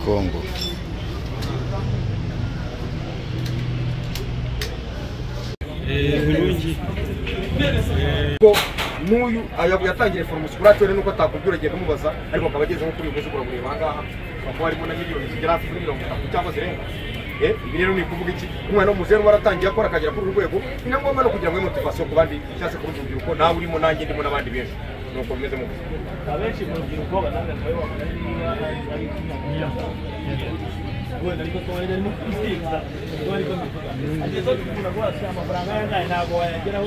Kongo. N'uyu yatangiye foromasi kuri atore nuko atakubwira agenda umubaza ariko akaba ageze nko kuri uyu munsi kureba ahangaha bakaba harimo na miliyoni zigera hafi kuri 30 cyangwa zirenga. Ibi rero ni kuvuga iki? Umwana w'umuzere waratangiye akora akagera kuri urwego, ni ngombwa no kugira ngo motivation ku bandi cyase ku rubyiruko, nawe urimo nanjye ndimo n'abandi benshi nuko bimeze mu abenshi mu rubyiruko bananirwa bakora niba ari wenda ariko twari arimo kwisiga twari ko ageze kugura rwose amafaranga yangaye ntabwo wayageraho.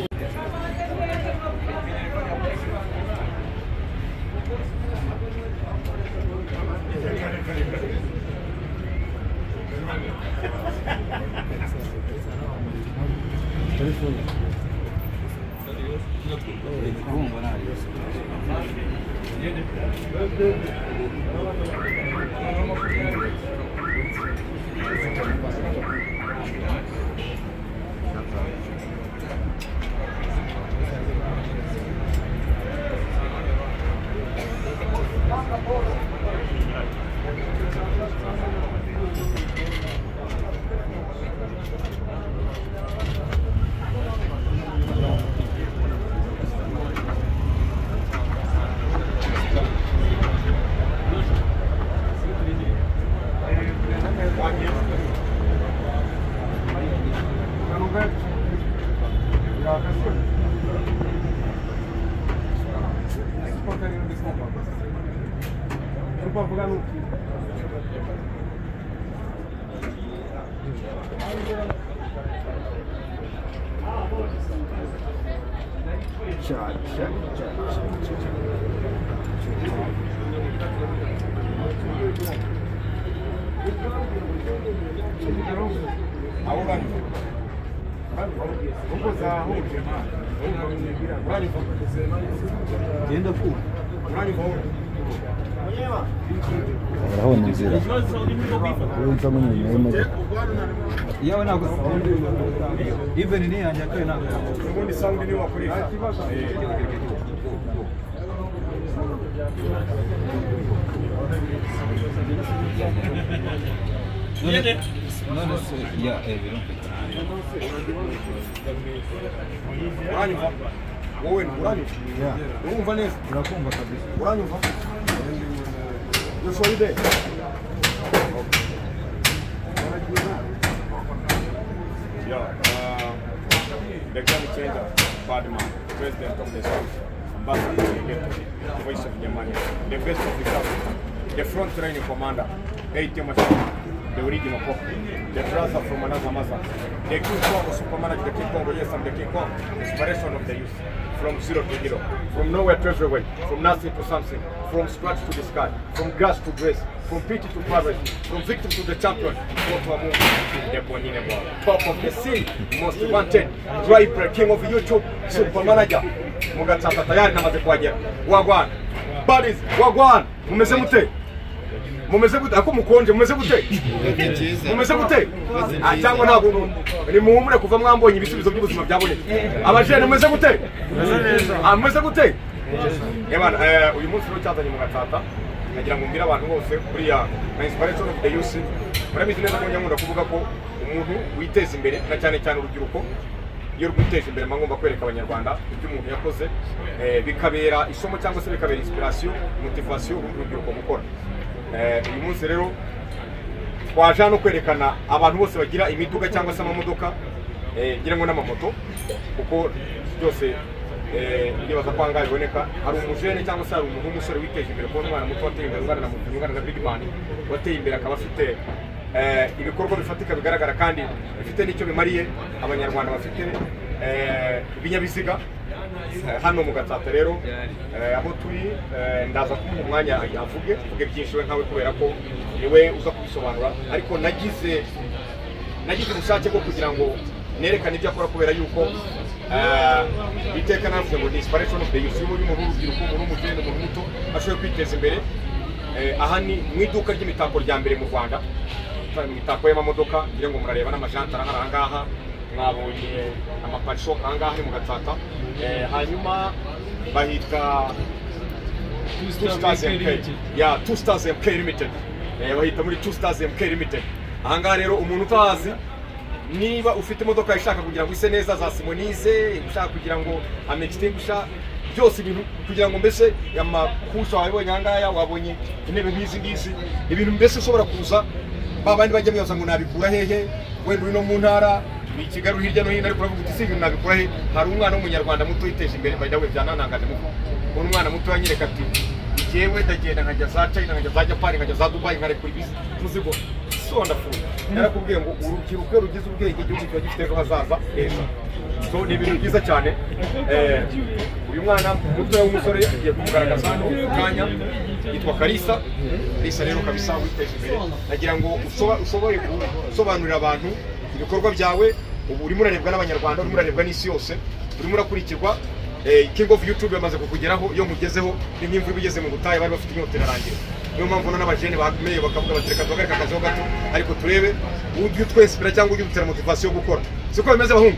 Urabona inzira urumva mu nyuma yawe ntabwo even ni yanjye akore ntabwo ubundi sound ni wakoresha none se ya ebiro uranyumva wowe uranyumva urumva neza urakumva kabisa uranyumva Joshua ide the Grand Changer, Badman, President of the South, Ambassador of the Voice of Germany, the best of the South, the front training commander, the original cop, the brother from another mother, the King Kong, Supermanager, the King Kong, yes, I'm the King Kong, inspiration of the youth, from zero to hero, from nowhere to everywhere, from nothing to something, from scratch to the sky, from grass to grace, from pity to poverty, from victim to the champion, go to a movie, the Bonine top of the scene, most wanted, driver, king of YouTube, Supermanager, Mugatata tayari namaze kuhagera. Wagwan, buddies, wagwan, mumeze mute? Mumeze gute? Ako mukonje, mumeze gute? Mumeze gute? Cyangwa ntabwo ni muhumure kuva mwambonye ibisubizo by'ubuzima byabonetse. Abajene mumeze gute? Mumeze gute? Yabana uyu munsi rero cyazanye mu Gatata. Nagira ngo mbira abantu bose kuri ya inspiration of the youth. Murabizi neza ko nyamunda kuvuga ko umuntu witeza imbere na cyane cyane urubyiruko iyo rwiteje imbere mangomba kwereka abanyarwanda ibyo umuntu yakoze bikabera isomo cyangwa se bikabera inspiration, motivation urubyiruko gukora. Uyu munsi rero twaje no kwerekana abantu bose bagira imiduga cyangwa se amamodoka ngira ngo n'amamoto kuko byose nibaza kwanga biboneka hari umujene cyangwa se hari umuntu w'umusore witeje imbere ko umwana muto wateye imbere umwana na big man wateye imbere akaba afite ibikorwa bifatika bigaragara kandi bifite n'icyo bimariye abanyarwanda bafite ibinyabiziga hano mu Gatata rero aho turi ndaza kumuha umwanya avuge byinshi we nkawe kubera ko niwe uza kubisobanura ariko nagize ubushake bwo kugira ngo nerekane ibyo akora kubera yuko iteka navuze ngo ni inspiration of the youth y'umuntu w'urubyiruko umuntu w'umujene umuntu muto ashoboye kwiteza imbere aha ni mu iduka ry'imitako rya mbere mu Rwanda imitako y'amamodoka ngira ngo murareba n'amajantara aha ngaha mwabonye amaparisho aha ngaha mu Gatata hanyuma bahita 2 Stars MK Limited bahita muri 2 Stars MK Limited. Ahangaha rero umuntu utahazi niba ufite imodoka ishaka kugira ngo ise neza za Simonize, ushaka kugira ngo amextinguisha byose ibintu kugira ngo mbese amakusha wabonye ahangaha, wabonye intebe nk'izi ngizi, ibintu mbese ushobora kuza babandi bajya bibaza ngo nabikura hehe, wenda uri no mu ntara ni Kigali hirya no hino, ariko uravuga uti ibintu nabikura he. Hari umwana w'umunyarwanda muto yiteje imbere bajya we byananangaje muko umwana muto yanyereka ati jewe ndagenda nkajya za China, nkajya za Japan, nkajya za Dubai, nkarekura ibizi tuzigo wonderful. Narakubwiye ngo urubyiruko rugize ubwenge igihugu cyo gifite ejo hazaza heza. So ni ibintu byiza cyane. Uyu mwana muto w'umusore agiye kugaragaza hano kanya, yitwa Kalisa. Kalisa rero kabisa witeje imbere, nagira ngo ushobore gusobanurira abantu ibikorwa byawe. Ubu urimo urarebwa n'abanyarwanda, urimo urarebwa n'isi yose, urimo urakurikirwa. King of YouTube yamaze kukugeraho, iyo mugezeho n'imyimvu bigeze mu butayu bari bafite inyota irarangira. Niyo mpamvu n'abajene bakomeye bakavuga bati reka duhagarike akazi gato, ariko turebe ujye twespira cyangwa ujye dutera motivation yo gukora. Siko bimeze bahungu.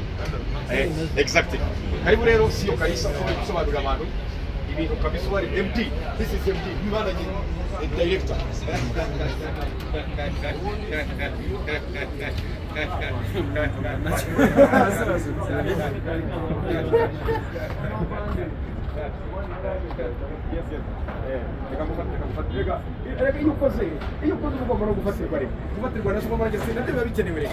Exactly. Karibu rero siyo Kalisa gusobanurira abantu ibintu kabisa. Wari MD, this is MD, Mbana director. Iyo ukoze ugomba no gufatirwa rero. Gufatirwa na supermarket ndetse bikenewe rero.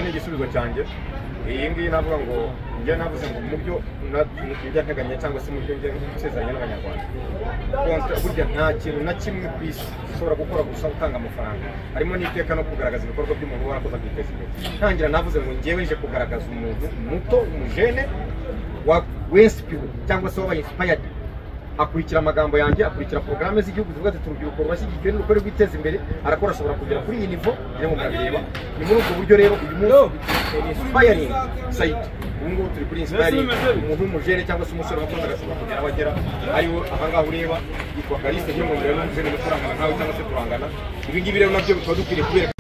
Igisubizo cyanjye iyi ngiyi navuga ngo njye navuze ngo mu byo nteganya cyangwa se mu byo nsezeranya n'abanyarwanda, burya nta kintu na kimwe ku isi ushobora gukora gusa utanga amafaranga, harimo n'iteka no kugaragaza ibikorwa by'umuntu warakoze akiteza imbere. Ntangira navuze ngo njyewe nje kugaragaza umuntu muto, umujene w'inspired cyangwa se wabaye inspired, akurikira amagambo yanjye, akurikira porogaramu z'igihugu zivuga ati urubyiruko rwashyigikiwe n'urukore rwiteza imbere, arakora ashobora kugera kuri iyi nivo rero mu murareba. Ni muri ubwo buryo rero uyu munsi inspiring site, ubu ngubu turi kuri inspiring umuntu w'umujene cyangwa se umusore wakoze agashobora kugera aho agera, ariwe ahangaha ureba yitwa Kalisa. Niyo muntu rero n'umujene muturangana nkawe cyangwa se turangana. Ibi ngibi rero nabyo bituma dukwiriye kubera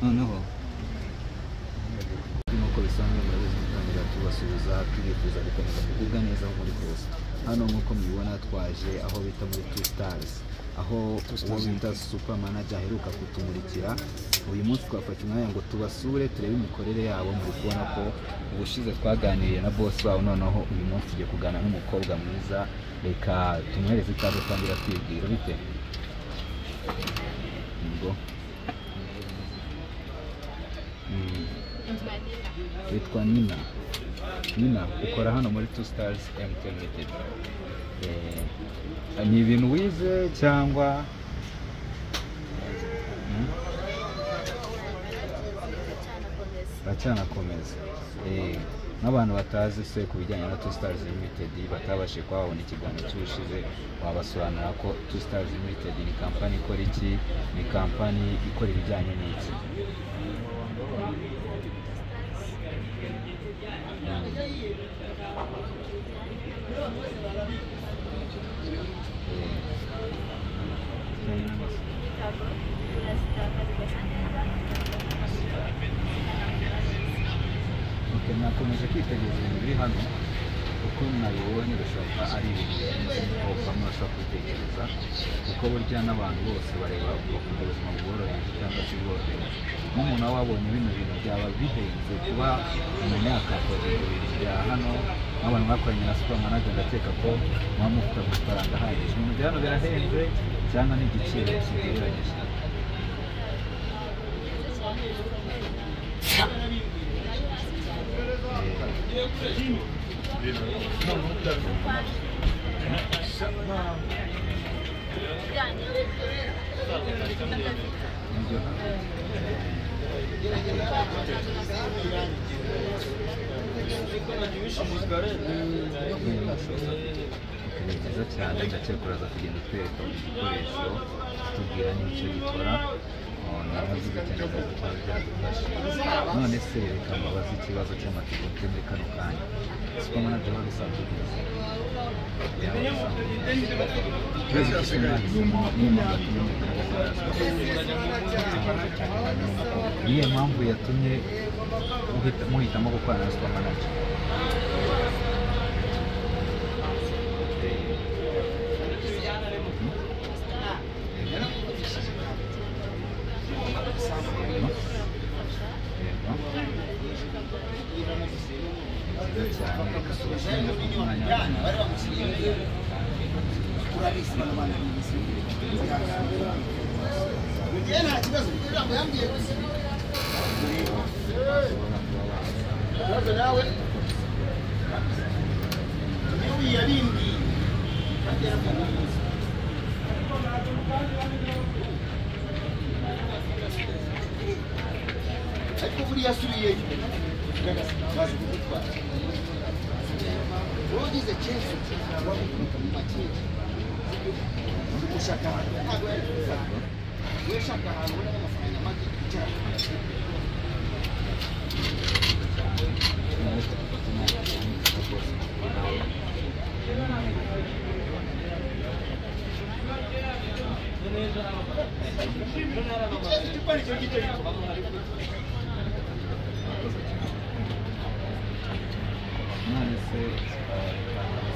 noneho nk'uko bisanzwe murabizi gutangira tubasubiza tubifuza gukomeza kugubwa neza aho muri hose. Hano nk'uko mubibona twaje aho bita muri 2 Stars, aho uwo bita super manager aheruka kutumurikira. Uyu munsi twafashe umwanya ngo tubasure turebe imikorere yabo. Muri kubona ko ubushize twaganiriye na boss wabo, noneho uyu munsi tugiye kugana n'umukobwa mwiza. Reka tumwereze ikaze twambira twibwira bite ngo witwa Nina ukora hano muri 2 Stars MT Limited. Ni ibintu wize cyangwa bacanakomeza? N'abantu batazi se ku bijyanye na 2 Stars Limited batabashije kuba babona ikiganiro cy'ubushize, wabasobanura ko 2 Stars Limited ni kampani ikora iki, ni kampani ikora ibijyanye n'iki? Nakomeje kwitegereza ibintu biri hano uko nabibonye bishobora ari ibintu bamwe bashobora kwitegereza, kuko burya n'abantu bose bareba bakunda ubuzima bworoheje cyangwa se bworoheje. Nk'umuntu waba wabonye bino bintu byaba bihenze kuba umuntu yakakora ibyo bintu bya hano, nk'abantu bakoranye na supermarket ndakeka ko muba mufite amafaranga ahagije. Ibintu bya hano birahenze cyangwa n'igiciro kigereranyije? Ni byiza cyane, ndakekuraza kugenda utwereka buri gikoresho tubwira n'icyo gikora. Navuze cyane ko byadufashije. None se reka mbabaze ikibazo cy'amatsiko mfite muri kano kanya. Supermarket biba bisanzwe byiza, niyo mpamvu yatumye muhitamo gukorana na supermarket?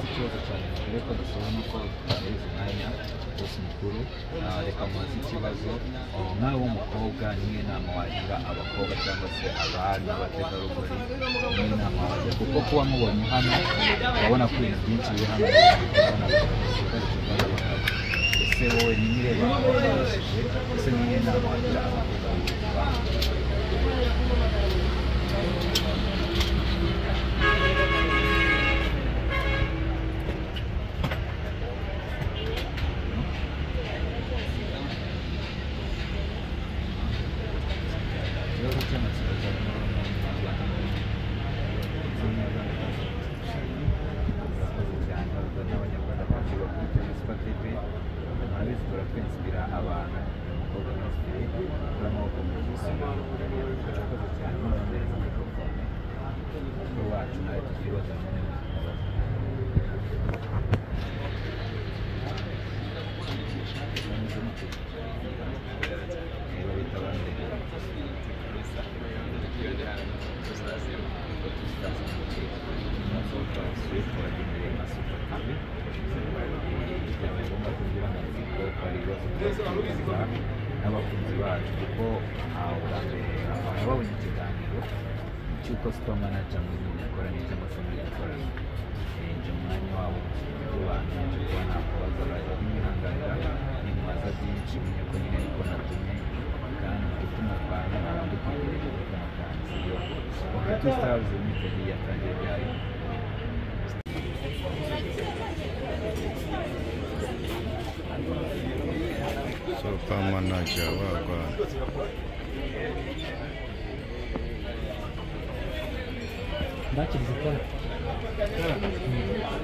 ikibazo cyane reka dusaba nuko twahereza umwanya bose mukuru reka mubaze ikibazo nawe w'umukobwa niyo nama wagira abakobwa cyangwa se abari n'abategarugori, niyo nama wagira kuko kuba mubonye hano urabona ko ibintu byinshi biri hano ese wowe nireba ese niyo nama wagira abakobwa? n'abakunzi bacu kuko babonye ikiganiro cy'uko supermanager muri mikoranye cyangwa se muri gukorana njye umwanya wabo abantu kuba nakubaza bimwihanganira nimubaza byinshi menye ko nyine niko natumye kandi gutuma twanjye ntabwo ndi kwitegereza kuri kano kanjye studio. Okay, 2 stars limited yatangiye ryari? Super manager wagwa. Bakirize gukora.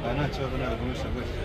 Ana kibazo nagumisha gutya.